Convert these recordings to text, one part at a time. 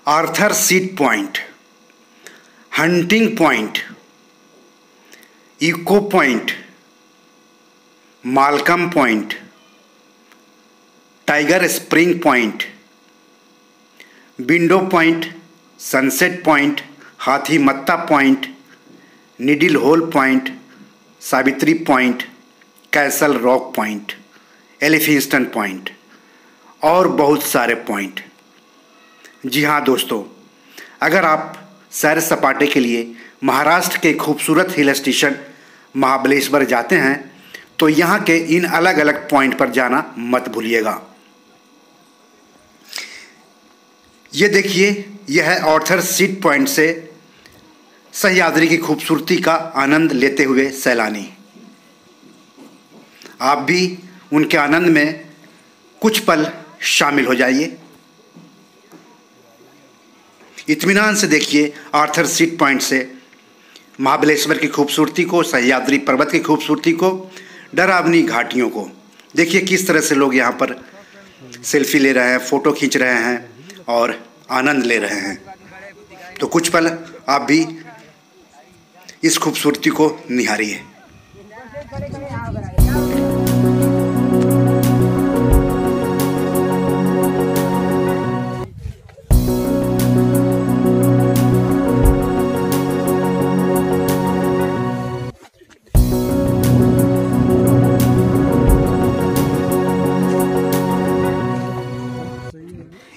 Arthur seat point, hunting point, echo point, Malcolm point, tiger spring point, window point, sunset point, Hathi Matha point, needle hole point, Savitri point, castle rock point, Elphinstone point और बहुत सारे point. जी हाँ दोस्तों, अगर आप सैर सपाटे के लिए महाराष्ट्र के खूबसूरत हिल स्टेशन महाबलेश्वर जाते हैं तो यहाँ के इन अलग अलग पॉइंट पर जाना मत भूलिएगा। ये देखिए, यह है आर्थर सीट पॉइंट से सह्याद्री की खूबसूरती का आनंद लेते हुए सैलानी। आप भी उनके आनंद में कुछ पल शामिल हो जाइए। इत्मीनान से देखिए आर्थर सीट पॉइंट से महाबलेश्वर की खूबसूरती को, सह्याद्री पर्वत की खूबसूरती को, डरावनी घाटियों को। देखिए किस तरह से लोग यहाँ पर सेल्फी ले रहे हैं, फ़ोटो खींच रहे हैं और आनंद ले रहे हैं। तो कुछ पल आप भी इस खूबसूरती को निहारिए।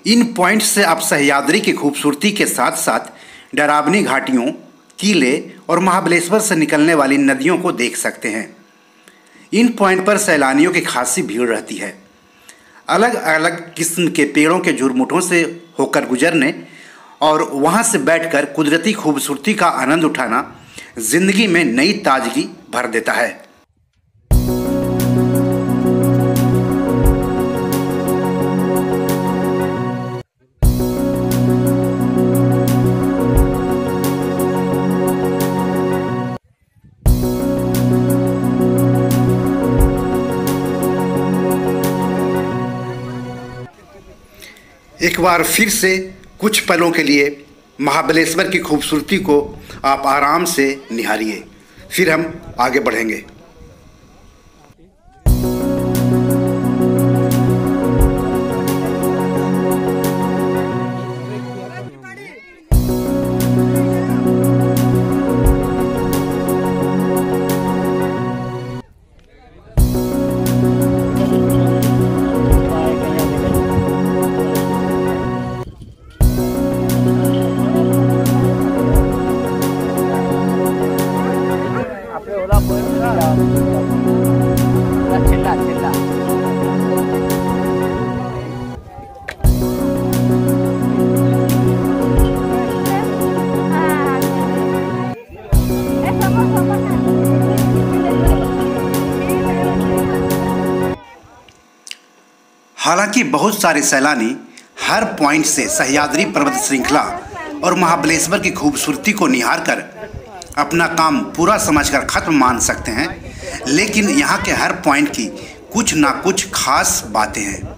इन पॉइंट्स से आप सह्याद्री की खूबसूरती के साथ साथ डरावनी घाटियों, किले और महाबलेश्वर से निकलने वाली नदियों को देख सकते हैं। इन पॉइंट पर सैलानियों की खासी भीड़ रहती है। अलग अलग किस्म के पेड़ों के झुरमुटों से होकर गुजरने और वहां से बैठकर कुदरती खूबसूरती का आनंद उठाना जिंदगी में नई ताजगी भर देता है। एक बार फिर से कुछ पलों के लिए महाबलेश्वर की खूबसूरती को आप आराम से निहारिए, फिर हम आगे बढ़ेंगे। हालांकि बहुत सारे सैलानी हर पॉइंट से सह्याद्री पर्वत श्रृंखला और महाबलेश्वर की खूबसूरती को निहार कर अपना काम पूरा समझकर खत्म मान सकते हैं, लेकिन यहाँ के हर पॉइंट की कुछ ना कुछ खास बातें हैं।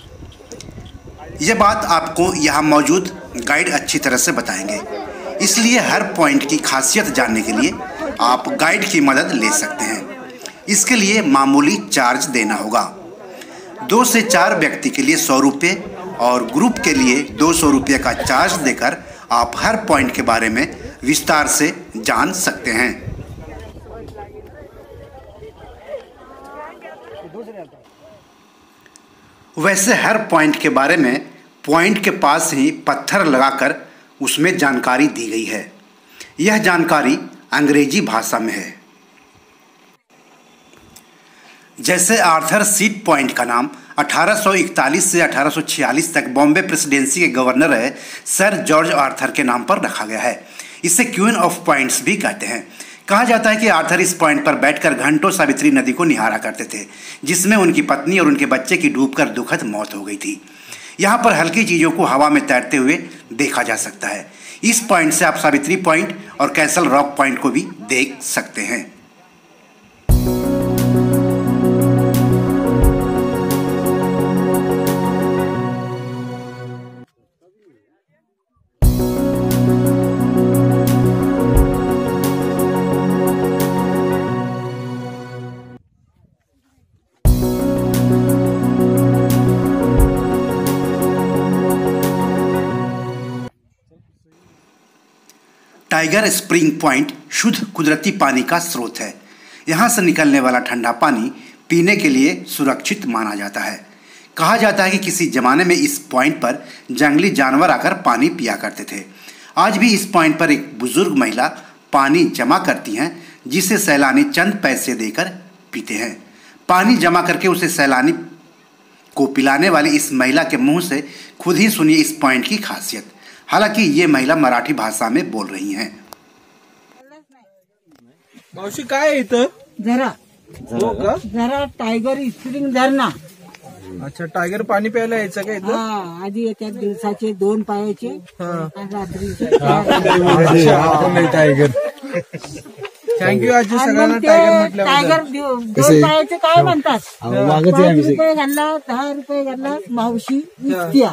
ये बात आपको यहाँ मौजूद गाइड अच्छी तरह से बताएंगे, इसलिए हर पॉइंट की खासियत जानने के लिए आप गाइड की मदद ले सकते हैं। इसके लिए मामूली चार्ज देना होगा। 2 से 4 व्यक्ति के लिए 100 रुपये और ग्रुप के लिए 200 रुपये का चार्ज देकर आप हर पॉइंट के बारे में विस्तार से जान सकते हैं। वैसे हर पॉइंट के बारे में पॉइंट के पास ही पत्थर लगाकर उसमें जानकारी दी गई है। यह जानकारी अंग्रेजी भाषा में है। जैसे आर्थर सीट पॉइंट का नाम 1841 से 1846 तक बॉम्बे प्रेसिडेंसी के गवर्नर रहे सर जॉर्ज आर्थर के नाम पर रखा गया है। इसे क्वीन ऑफ पॉइंट्स भी कहते हैं। कहा जाता है कि आर्थर इस पॉइंट पर बैठकर घंटों सावित्री नदी को निहारा करते थे, जिसमें उनकी पत्नी और उनके बच्चे की डूबकर दुखद मौत हो गई थी। यहाँ पर हल्की चीज़ों को हवा में तैरते हुए देखा जा सकता है। इस पॉइंट से आप सावित्री पॉइंट और कैसल रॉक पॉइंट को भी देख सकते हैं। टाइगर स्प्रिंग पॉइंट शुद्ध कुदरती पानी का स्रोत है। यहाँ से निकलने वाला ठंडा पानी पीने के लिए सुरक्षित माना जाता है। कहा जाता है कि किसी ज़माने में इस पॉइंट पर जंगली जानवर आकर पानी पिया करते थे। आज भी इस पॉइंट पर एक बुजुर्ग महिला पानी जमा करती हैं, जिसे सैलानी चंद पैसे देकर पीते हैं। पानी जमा करके उसे सैलानी को पिलाने वाली इस महिला के मुंह से खुद ही सुनिए इस पॉइंट की खासियत। हालांकि ये महिला मराठी भाषा में बोल रही हैं। मावशी काय आहे इथं? जरा टायगर स्प्रिंग झरणा. अच्छा, टायगर पाणी प्यायला यायचं का इथं? हा, आधी येतात दिवसाचे 2 पायाचे आणि रात्रीचे. टायगर. थँक्यू आजी, सगळ्यांना टायगर म्हटलं. टायगर 2 पायाचे काय म्हणतात? 5 रुपये घालला, 10 रुपये घालला, मावशी विकत्या.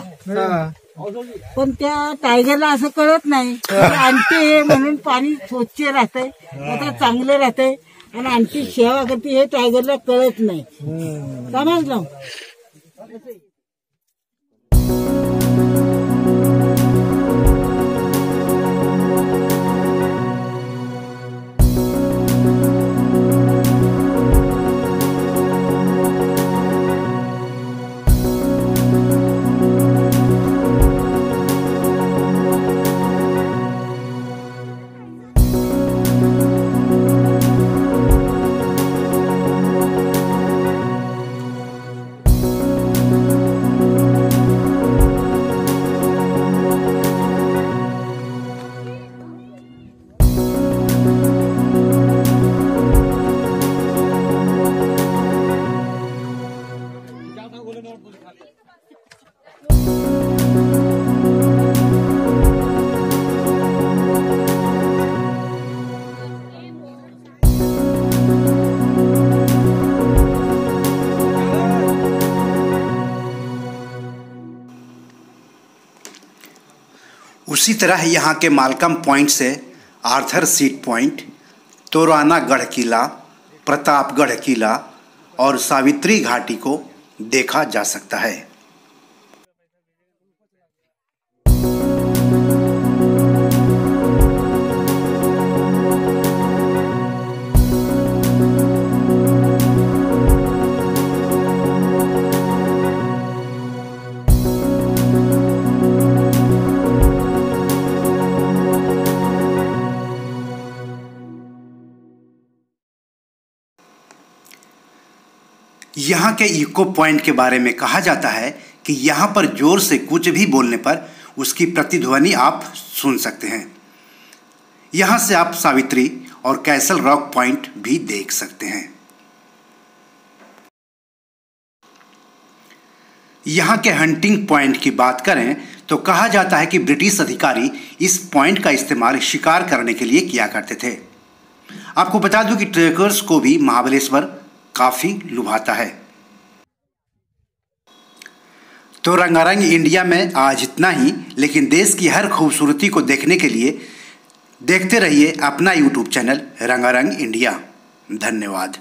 पण त्या टायगरला असं कळत नाही आणते म्हणून पाणी स्वच्छ राहतंय, आता चांगलं राहतंय आणि आणखी सेवा करते हे टायगरला कळत नाही. समजलं? उसी तरह यहाँ के मालकम पॉइंट से आर्थर सीट पॉइंट, तोराना गढ़ किला, प्रतापगढ़ किला और सावित्री घाटी को देखा जा सकता है। यहाँ के इको पॉइंट के बारे में कहा जाता है कि यहाँ पर जोर से कुछ भी बोलने पर उसकी प्रतिध्वनि आप सुन सकते हैं। यहाँ से आप सावित्री और कैसल रॉक पॉइंट भी देख सकते हैं। यहाँ के हंटिंग पॉइंट की बात करें तो कहा जाता है कि ब्रिटिश अधिकारी इस पॉइंट का इस्तेमाल शिकार करने के लिए किया करते थे। आपको बता दूं कि ट्रेकर्स को भी महाबलेश्वर काफी लुभाता है। तो रंगारंग इंडिया में आज इतना ही, लेकिन देश की हर खूबसूरती को देखने के लिए देखते रहिए अपना YouTube चैनल रंगारंग इंडिया। धन्यवाद।